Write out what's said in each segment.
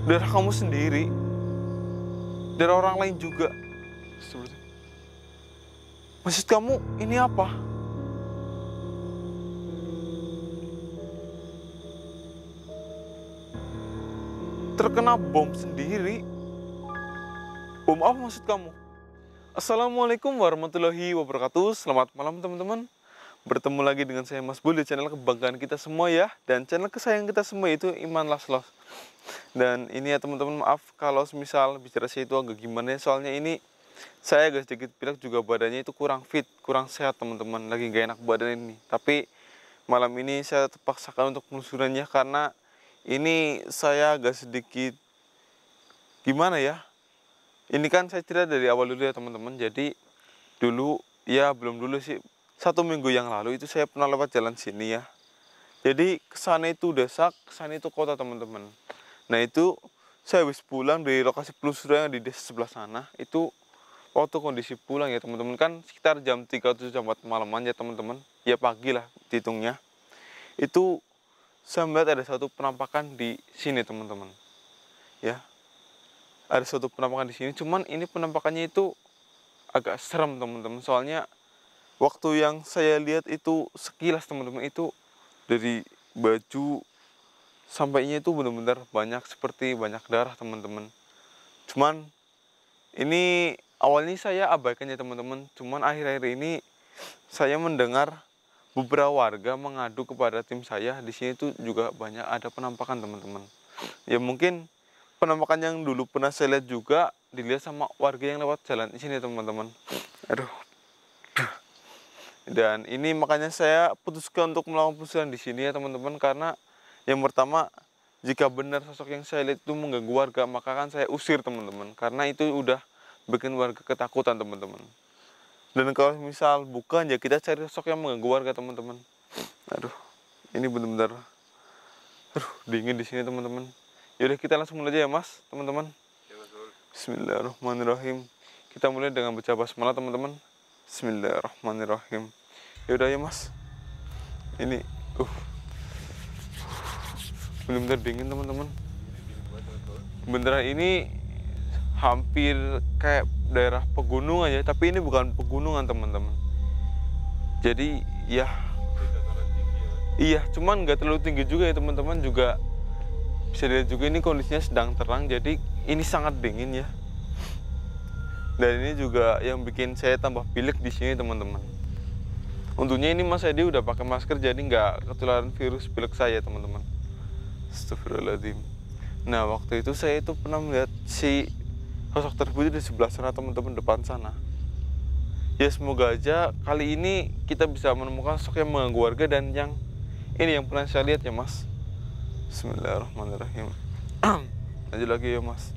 darah kamu sendiri, darah orang lain juga. Maksud kamu ini apa? Terkena bom sendiri. Bom apa maksud kamu? Assalamualaikum warahmatullahi wabarakatuh. Selamat malam teman-teman. Bertemu lagi dengan saya Mas Bul di channel kebanggaan kita semua ya. Dan channel kesayangan kita semua itu Iman Laslos. Dan ini ya teman-teman, maaf kalau semisal bicara saya itu agak gimana ya. Soalnya ini saya agak sedikit pilek, juga badannya itu kurang fit, kurang sehat teman-teman. Lagi gak enak badan ini. Tapi malam ini saya terpaksakan untuk penelusurannya karena ini saya agak sedikit gimana ya. Ini kan saya cerita dari awal dulu ya teman-teman. Jadi dulu, ya belum dulu sih, 1 minggu yang lalu itu saya pernah lewat jalan sini ya. Jadi kesana itu desa, kesana itu kota teman-teman. Nah itu saya habis pulang dari lokasi penelusuran yang di desa sebelah sana. Itu waktu kondisi pulang ya teman-teman, kan sekitar jam 3 atau jam 4 malaman ya teman-teman. Ya pagi lah hitungnya. Itu saya melihat ada satu penampakan di sini teman-teman. Ya, ada suatu penampakan di sini. Cuman ini penampakannya itu agak serem teman-teman. Soalnya waktu yang saya lihat itu sekilas teman-teman, itu dari baju sampainya itu benar-benar banyak, seperti banyak darah teman-teman. Cuman ini awalnya saya abaikan ya teman-teman. Cuman akhir-akhir ini saya mendengar beberapa warga mengadu kepada tim saya. Di sini tuh juga banyak ada penampakan teman-teman. Ya mungkin penampakan yang dulu pernah saya lihat juga dilihat sama warga yang lewat jalan di sini teman-teman. Aduh. Dan ini makanya saya putuskan untuk melakukan penelusuran di sini ya teman-teman, karena yang pertama, jika benar sosok yang saya lihat itu mengganggu warga, maka kan saya usir teman-teman, karena itu udah bikin warga ketakutan teman-teman. Dan kalau misal bukan, ya kita cari sosok yang mengganggu warga teman-teman. Aduh, ini benar-benar dingin di sini teman-teman. Yaudah kita langsung mulai aja ya mas teman-teman. Bismillahirrahmanirrahim. Kita mulai dengan baca basmalah teman-teman. Bismillahirrahmanirrahim. Yaudah ya mas. Ini benar-benar dingin teman-teman. Beneran ini hampir kayak daerah pegunungan ya, tapi ini bukan pegunungan teman-teman. Jadi ya, iya, cuman nggak terlalu tinggi juga ya teman-teman. Juga bisa dilihat juga ini kondisinya sedang terang, jadi ini sangat dingin ya. Dan ini juga yang bikin saya tambah pilek di sini teman-teman. Untungnya ini Mas Edi udah pakai masker, jadi nggak ketularan virus pilek saya teman-teman. Astagfirullahaladzim. Nah waktu itu saya itu pernah melihat si sosok tersebut di sebelah sana teman-teman, depan sana. Ya semoga aja kali ini kita bisa menemukan sosok yang mengganggu warga dan yang ini yang pernah saya lihat ya mas. Bismillahirrahmanirrahim. Lanjut lagi ya mas.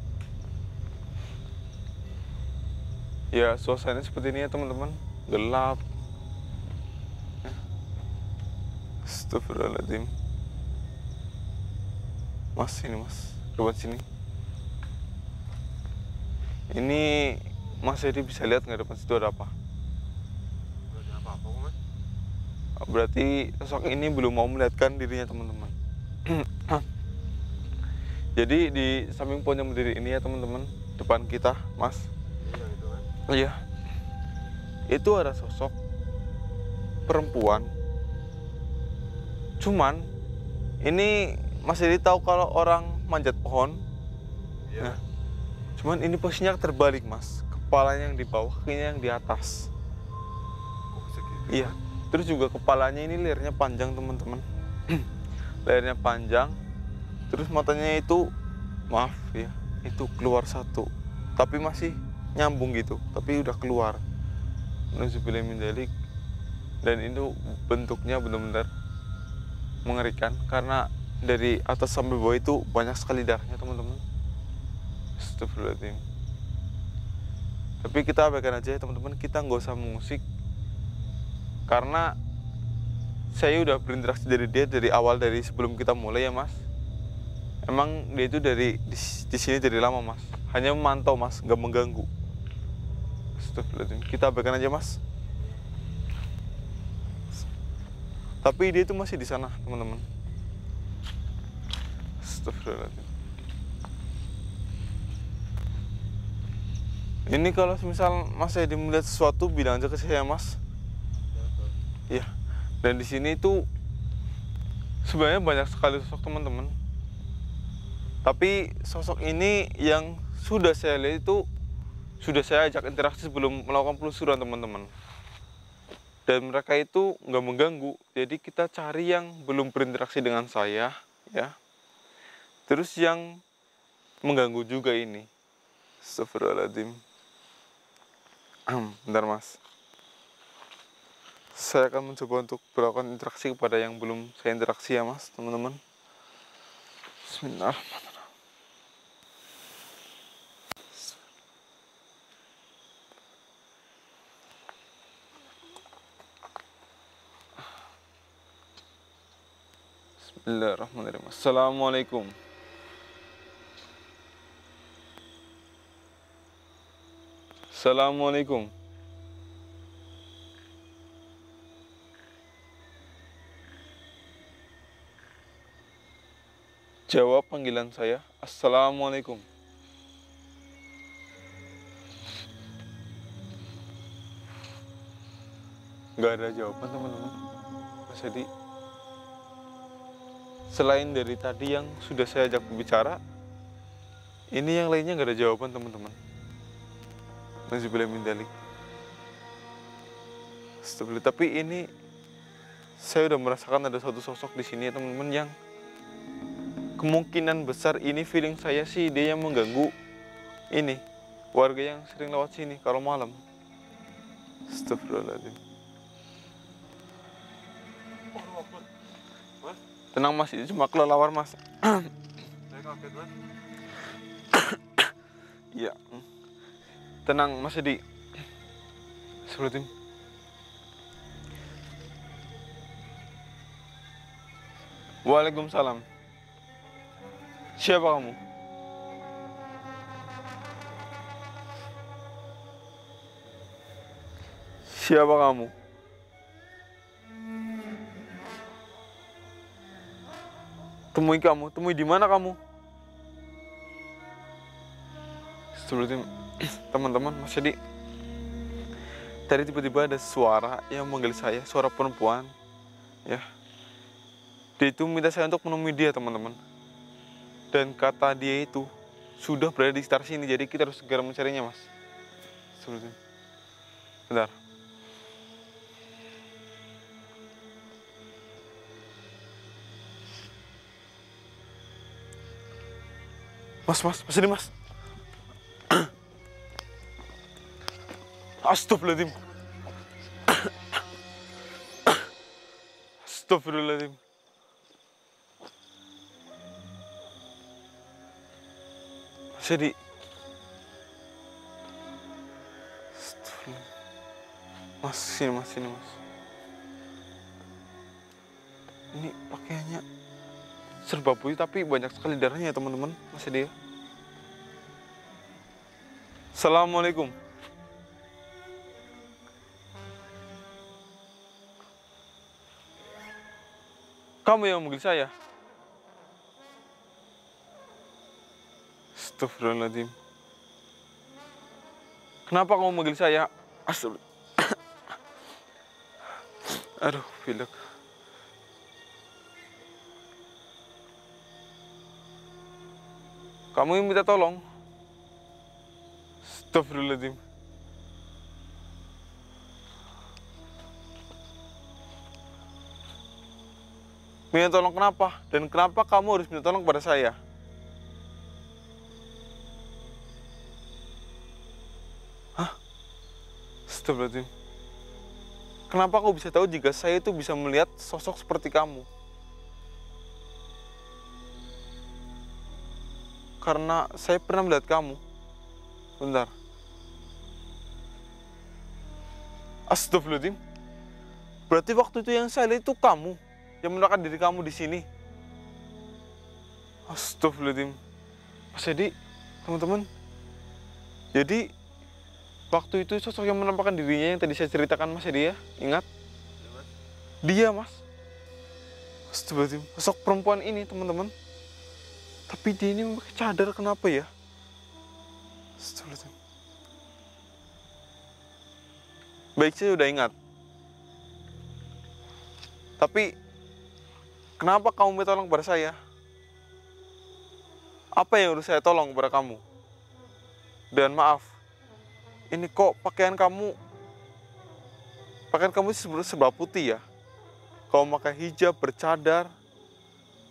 Ya suasananya seperti ini ya teman-teman, gelap. Astagfirullahaladzim. Mas ini mas, lewat sini. Ini Mas Edi bisa lihat nggak depan situ ada apa? Berarti apa-apa mas? Berarti sosok ini belum mau melihatkan dirinya teman-teman. Jadi di samping pohon yang berdiri ini ya teman-teman, depan kita mas. Iya gitu kan? Iya. Itu ada sosok perempuan. Cuman ini Mas Edi tahu kalau orang manjat pohon. Iya. Nah, cuman ini posisinya terbalik mas. Kepalanya yang di bawah, kakinya yang di atas. Oh segitu? Iya. Terus juga kepalanya ini lehernya panjang teman-teman. Lehernya panjang. Terus matanya itu, maaf ya, itu keluar satu. Tapi masih nyambung gitu. Tapi udah keluar. Nauzubillah min dzalik. Dan itu bentuknya benar-benar mengerikan karena dari atas sampai bawah itu banyak sekali darahnya teman-teman. Astagfirullahaladzim. Tapi kita abaikan aja ya teman-teman, kita nggak usah mengusik karena saya udah berinteraksi dari dia dari awal, dari sebelum kita mulai ya mas. Emang dia itu di sini dari lama mas, hanya memantau mas, nggak mengganggu. Astagfirullahaladzim. Kita abaikan aja mas. Tapi dia itu masih di sana teman-teman. Astagfirullahaladzim. Ini kalau misal Mas Edi melihat sesuatu, bilang aja ke saya, Mas. Iya. Dan di sini itu sebenarnya banyak sekali sosok teman-teman. Tapi sosok ini yang sudah saya lihat itu sudah saya ajak interaksi sebelum melakukan penelusuran, teman-teman. Dan mereka itu nggak mengganggu. Jadi kita cari yang belum berinteraksi dengan saya, ya. Terus yang mengganggu juga ini. Astagfirullahaladzim. Bentar, Mas. Saya akan mencoba untuk melakukan interaksi kepada yang belum saya interaksi, ya, Mas, teman-teman. Bismillahirrahmanirrahim. Bismillahirrahmanirrahim. Assalamualaikum. Assalamualaikum. Jawab panggilan saya. Assalamualaikum. Gak ada jawaban, teman-teman. Mas Edi, selain dari tadi yang sudah saya ajak bicara, ini yang lainnya gak ada jawaban, teman-teman. Nauzubillah min dzalik. Astagfirullah. Tapi ini saya udah merasakan ada satu sosok di sini, ya, teman-teman, yang kemungkinan besar ini feeling saya sih dia yang mengganggu ini warga yang sering lewat sini kalau malam. Astagfirullahaladzim. Mas, Tenang, Mas, itu cuma kelelawar, Mas. saya kaget, Mas. Iya. Tenang, Mas Edi. Astagfirullahaladzim. Waalaikumsalam. Siapa kamu? Siapa kamu? Temui kamu. Temui di mana kamu? Astagfirullahaladzim. Teman-teman, Mas Edi, tadi tiba-tiba ada suara yang memanggil saya, suara perempuan, ya. Dia itu minta saya untuk menemui dia, teman-teman. Dan kata dia itu sudah berada di sekitar sini, jadi kita harus segera mencarinya, Mas. Astagfirullahaladzim. Bentar. Mas Edi, Mas. Astagfirullahaladzim. Astagfirullahaladzim. Mas Edi. Astagfirullah. Mas, sini mas. Ini pakaiannya serba putih tapi banyak sekali darahnya, ya, teman-teman. Mas Edi, ya. Assalamualaikum. Kamu yang memanggil saya? Astagfirullahaladzim. Kenapa kamu memanggil saya? Astagfirullah. Aduh, pilek. Kamu yang minta tolong? Astagfirullahaladzim. Minta tolong kenapa? Dan kenapa kamu harus minta tolong kepada saya? Hah? Astagfirullahaladzim. Kenapa kau bisa tahu jika saya itu bisa melihat sosok seperti kamu? Karena saya pernah melihat kamu. Bentar. Astagfirullahaladzim. Berarti waktu itu yang saya lihat itu kamu yang menampakkan diri kamu di sini. Astagfirullahaladzim. Mas Edi, teman-teman. Jadi waktu itu sosok yang menampakkan dirinya yang tadi saya ceritakan, Mas Edi, ya, ingat? Dia, Mas. Astagfirullahaladzim. Sosok perempuan ini, teman-teman. Tapi dia ini memakai cadar, kenapa ya? Astagfirullahaladzim. Baik, saya sudah ingat. Tapi, kenapa kamu minta tolong kepada saya? Apa yang harus saya tolong kepada kamu? Dan maaf, ini kok pakaian kamu serba putih ya? Kamu pakai hijab, bercadar,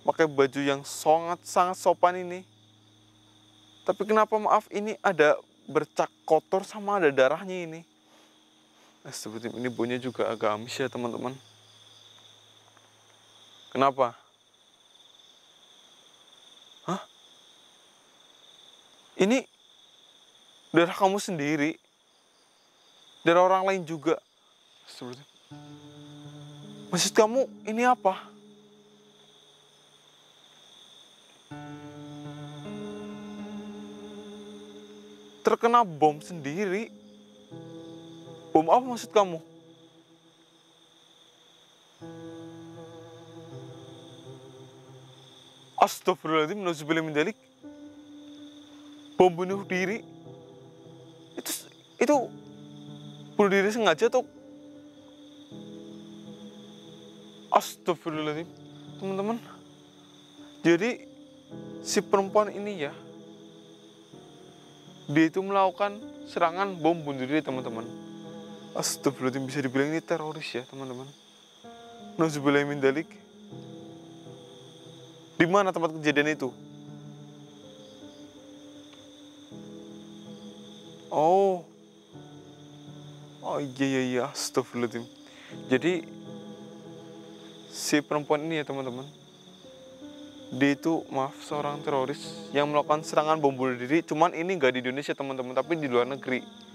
pakai baju yang sangat sopan ini. Tapi kenapa maaf ini ada bercak kotor sama ada darahnya ini? Seperti ini baunya juga agak amis ya teman-teman. Kenapa? Hah? Ini darah kamu sendiri, darah orang lain juga. Seperti maksud kamu ini apa? Terkena bom sendiri. Bom apa maksud kamu? Astagfirullahaladzim, nauzubillah min dzalik. Bom bunuh diri. Itu bunuh diri sengaja atau? Astagfirullahaladzim, teman-teman. Jadi si perempuan ini ya, dia itu melakukan serangan bom bunuh diri, teman-teman. Astagfirullahaladzim, bisa dibilang ini teroris ya, teman-teman. Nauzubillah min dzalik. Di mana tempat kejadian itu? Oh, iya, astagfirullahaladzim. Jadi si perempuan ini ya teman-teman, dia itu seorang teroris yang melakukan serangan bom bunuh diri. Cuman ini nggak di Indonesia teman-teman, tapi di luar negeri.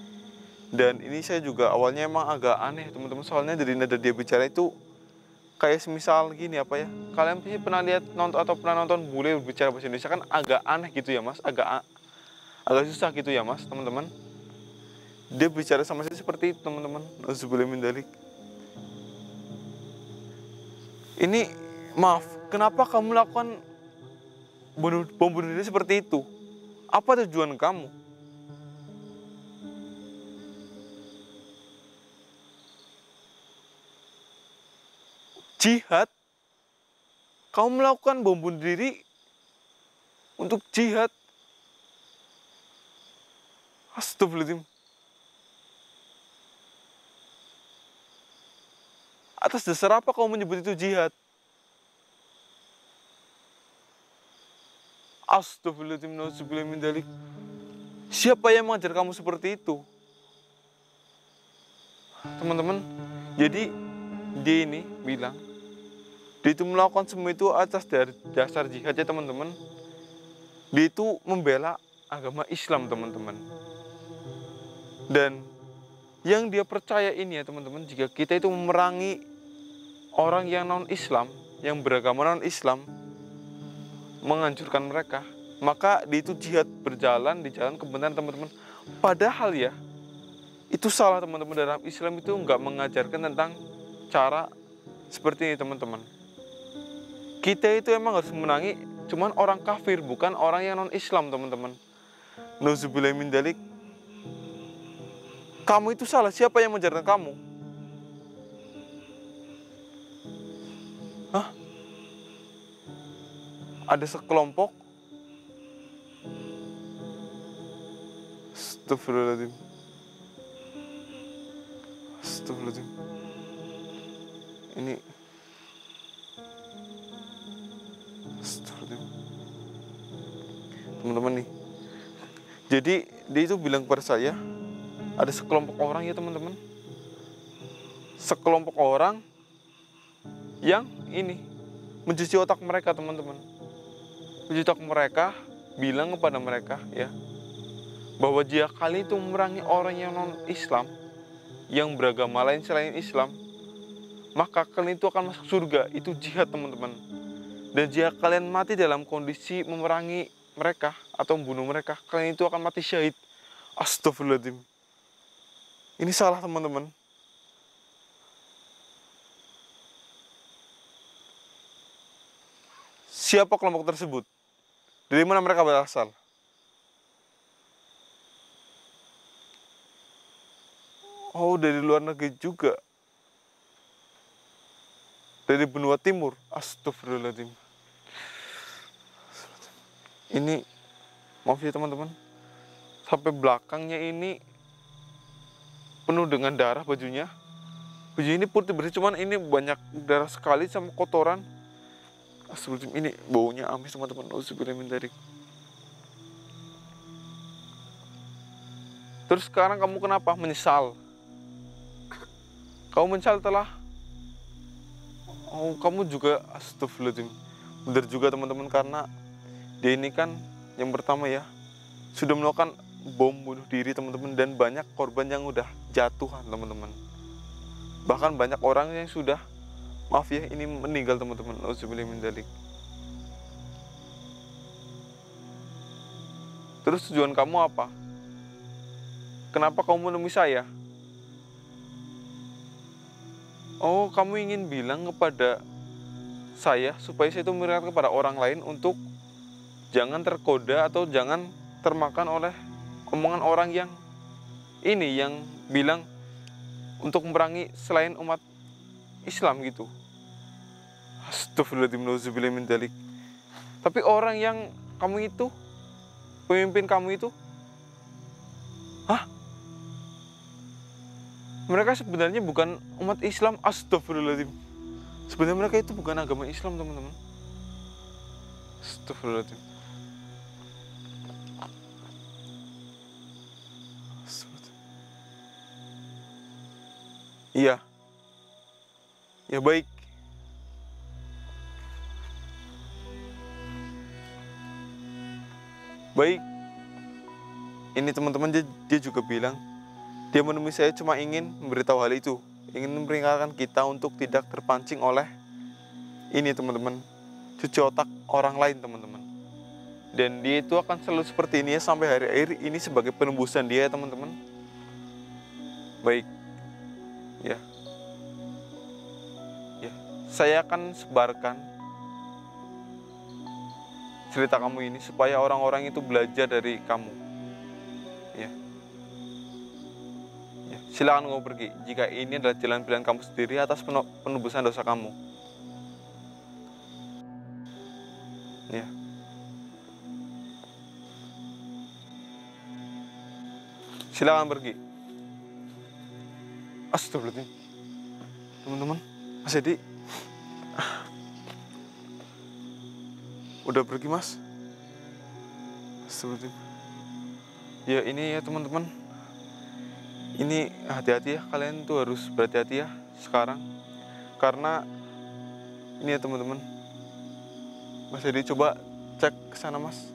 Dan ini saya juga awalnya emang agak aneh teman-teman, soalnya dari nada dia bicara itu kayak semisal gini apa ya, kalian pasti pernah lihat atau pernah nonton bule berbicara bahasa Indonesia kan agak aneh gitu ya mas, agak susah gitu ya mas teman-teman. Dia bicara sama saya seperti itu teman-teman. Nauzubillah min dzalik. Ini maaf, kenapa kamu melakukan bom bunuh diri seperti itu? Apa tujuan kamu? Jihad? Kamu melakukan bom bunuh diri untuk jihad? Astagfirullahaladzim. Atas dasar apa kamu menyebut itu jihad? Astagfirullahaladzim, nauzubillah min dzalik. Siapa yang mengajar kamu seperti itu? Teman-teman, jadi dia ini bilang, dia itu melakukan semua itu atas dasar jihad ya teman-teman. Dia itu membela agama Islam teman-teman. Dan yang dia percaya ini ya teman-teman, jika kita itu memerangi orang yang non-Islam, yang beragama non-Islam, menghancurkan mereka, maka dia itu jihad berjalan di jalan kebenaran teman-teman. Padahal ya, itu salah teman-teman. Dalam Islam itu nggak mengajarkan tentang cara seperti ini teman-teman. Kita itu emang harus menangi cuman orang kafir, bukan orang yang non-Islam teman-teman. Nauzubillah min dzalik. Kamu itu salah, siapa yang mengajarkan kamu? Hah? Ada sekelompok. Astagfirullahaladzim. Astagfirullahaladzim. Ini teman-teman nih. Jadi dia itu bilang kepada saya, ada sekelompok orang ya teman-teman. Sekelompok orang yang ini mencuci otak mereka teman-teman. Mencuci otak mereka, bilang kepada mereka ya, bahwa jika kalian itu memerangi orang yang non-Islam, yang beragama lain selain Islam, maka kalian itu akan masuk surga. Itu jihad teman-teman. Dan jika kalian mati dalam kondisi memerangi mereka atau membunuh mereka, kalian itu akan mati syahid. Astagfirullahaladzim. Ini salah teman-teman. Siapa kelompok tersebut? Dari mana mereka berasal? Oh, dari luar negeri juga. Dari benua timur. Astagfirullahaladzim. Ini, maaf ya teman-teman. Sampai belakangnya ini penuh dengan darah bajunya. Baju ini putih bersih, cuman ini banyak darah sekali sama kotoran. Astagfirullahaladzim, ini baunya amis teman-teman. Auzubillahi min dzalik. Terus sekarang kamu kenapa? Menyesal. Kamu menyesal telah. Oh, kamu juga astagfirullahaladzim. Benar juga teman-teman, karena dia ini kan yang pertama ya sudah melakukan bom bunuh diri teman-teman, dan banyak korban yang udah jatuhan teman-teman. Bahkan banyak orang yang sudah, maaf ya, ini meninggal teman-teman. Auzubillahi min dzalik. Terus tujuan kamu apa? Kenapa kamu menemui saya? Oh, kamu ingin bilang kepada saya supaya saya itu mengingatkan kepada orang lain untuk jangan tergoda atau jangan termakan oleh omongan orang yang ini, yang bilang untuk memerangi selain umat Islam gitu. Astagfirullahaladzim, nauzubillahi min dzalik. Tapi orang yang kamu itu, pemimpin kamu itu, mereka sebenarnya bukan umat Islam. Astagfirullahaladzim. Sebenarnya mereka itu bukan agama Islam teman-teman. Astagfirullahaladzim. Iya. Ya baik. Baik. Ini teman-teman, dia juga bilang, dia menemui saya cuma ingin memberitahu hal itu. Ingin memperingatkan kita untuk tidak terpancing oleh ini teman-teman, cuci otak orang lain teman-teman. Dan dia itu akan selalu seperti ini ya sampai hari akhir ini sebagai penembusan dia ya teman-teman. Baik. Ya. Ya. Saya akan sebarkan cerita kamu ini supaya orang-orang itu belajar dari kamu. Ya. Ya. Silakan kamu pergi jika ini adalah jalan pilihan kamu sendiri atas penebusan dosa kamu. Ya. Silakan pergi. Astagfirullahaladzim. Teman-teman, Mas Edi udah pergi, Mas. Astagfirullahaladzim. Ya ini ya teman-teman, ini hati-hati ya, kalian tuh harus berhati-hati ya sekarang. Karena ini ya teman-teman, Mas Edi coba cek ke sana, Mas.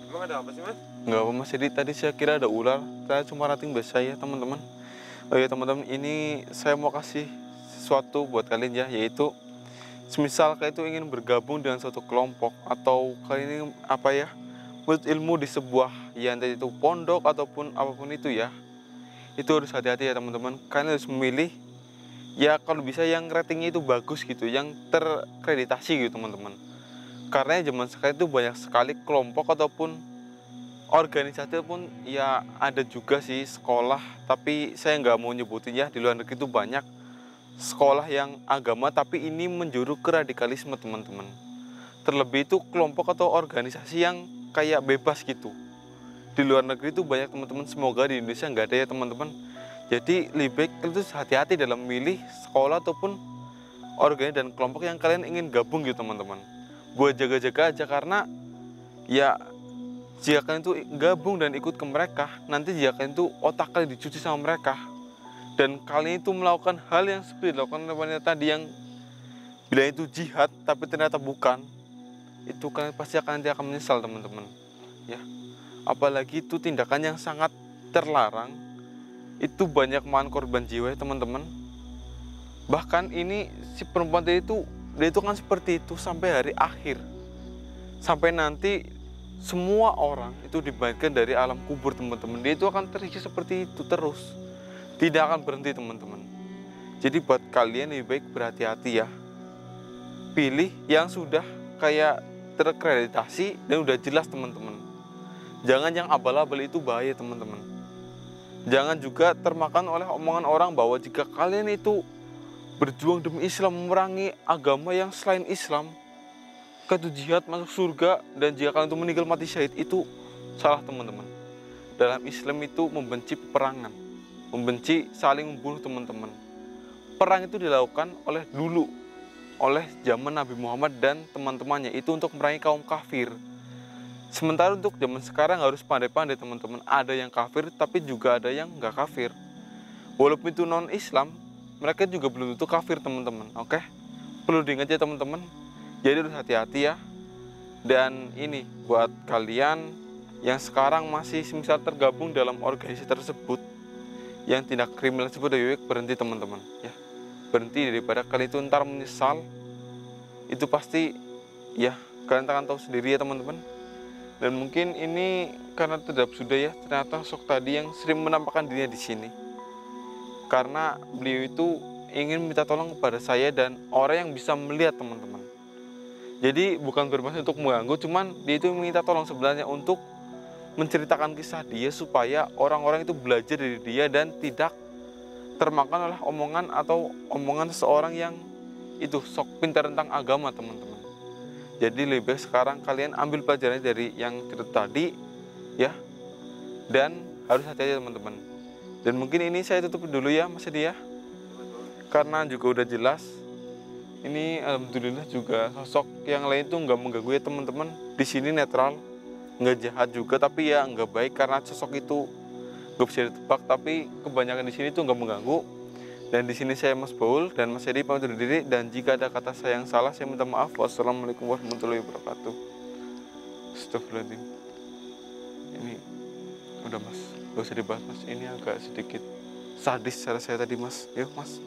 Emang ada apa sih, Mas? Nggak apa, Mas Edi, tadi saya kira ada ular, saya cuma rating biasa ya teman-teman. Oh ya teman-teman, ini saya mau kasih sesuatu buat kalian ya, yaitu semisal kalian itu ingin bergabung dengan suatu kelompok atau kalian ini apa ya, menuntut ilmu di sebuah ya entah itu pondok ataupun apapun itu ya, itu harus hati-hati ya teman-teman. Kalian harus memilih ya kalau bisa yang ratingnya itu bagus gitu, yang terkreditasi gitu teman-teman. Karena zaman sekarang itu banyak sekali kelompok ataupun organisasi pun ya, ada juga sih sekolah, tapi saya nggak mau nyebutin ya, di luar negeri itu banyak sekolah yang agama tapi ini menjuru ke radikalisme teman-teman. Terlebih itu kelompok atau organisasi yang kayak bebas gitu. Di luar negeri itu banyak teman-teman, semoga di Indonesia nggak ada ya teman-teman. Jadi lebih baik itu hati-hati dalam memilih sekolah ataupun organisasi dan kelompok yang kalian ingin gabung gitu teman-teman. Buat jaga-jaga aja, karena ya jika kalian itu gabung dan ikut ke mereka, nanti jika kalian itu otak kalian dicuci sama mereka, dan kalian itu melakukan hal yang seperti dilakukan oleh wanita tadi yang bilang itu jihad tapi ternyata bukan, itu kalian pasti nanti akan menyesal teman-teman ya. Apalagi itu tindakan yang sangat terlarang, itu banyak memakan korban jiwa ya teman-teman. Bahkan ini si perempuan tadi itu, dia itu kan seperti itu sampai hari akhir, sampai nanti semua orang itu dibangkitkan dari alam kubur teman-teman. Dia itu akan tersiksa seperti itu terus, tidak akan berhenti teman-teman. Jadi buat kalian lebih baik berhati-hati ya, pilih yang sudah kayak terkreditasi dan udah jelas teman-teman. Jangan yang abal-abal, itu bahaya teman-teman. Jangan juga termakan oleh omongan orang bahwa jika kalian itu berjuang demi Islam, memerangi agama yang selain Islam, itu jihad masuk surga, dan jika kalian itu meninggal mati syahid, itu salah teman-teman. Dalam Islam itu membenci peperangan, membenci saling membunuh teman-teman. Perang itu dilakukan oleh zaman Nabi Muhammad dan teman-temannya, itu untuk memerangi kaum kafir. Sementara untuk zaman sekarang harus pandai-pandai teman-teman. Ada yang kafir tapi juga ada yang nggak kafir. Walaupun itu non-Islam, mereka juga belum tentu kafir teman-teman. Oke? Perlu diingat ya teman-teman. Jadi harus hati-hati ya. Dan ini buat kalian yang sekarang masih misal tergabung dalam organisasi tersebut, yang tindak kriminal tersebut, berhenti teman-teman ya. Berhenti, daripada kalian itu ntar menyesal. Itu pasti ya, kalian akan tahu sendiri ya teman-teman. Dan mungkin ini karena tidak sudah ya, ternyata sosok tadi yang sering menampakkan dirinya di sini. Karena beliau itu ingin minta tolong kepada saya dan orang yang bisa melihat teman-teman. Jadi bukan bermaksud untuk mengganggu, cuman dia itu minta tolong sebenarnya untuk menceritakan kisah dia supaya orang-orang itu belajar dari dia dan tidak termakan oleh omongan atau omongan seseorang yang itu sok pintar tentang agama teman-teman. Jadi lebih baik sekarang kalian ambil pelajaran dari yang tadi ya, dan harus hati-hati teman-teman. Dan mungkin ini saya tutup dulu ya Mas Edi ya, karena juga udah jelas. Ini alhamdulillah juga sosok yang lain tuh nggak mengganggu ya teman-teman. Di sini netral, nggak jahat juga, tapi ya nggak baik karena sosok itu nggak bisa ditebak. Tapi kebanyakan di sini tuh nggak mengganggu. Dan di sini saya Mas Baul dan Mas Edi pamit undur diri, dan jika ada kata saya yang salah saya minta maaf. Wassalamualaikum warahmatullahi wabarakatuh. Astagfirullahaladzim. Ini udah Mas, gak usah dibahas Mas. Ini agak sedikit sadis cara saya tadi Mas. Yuk Mas.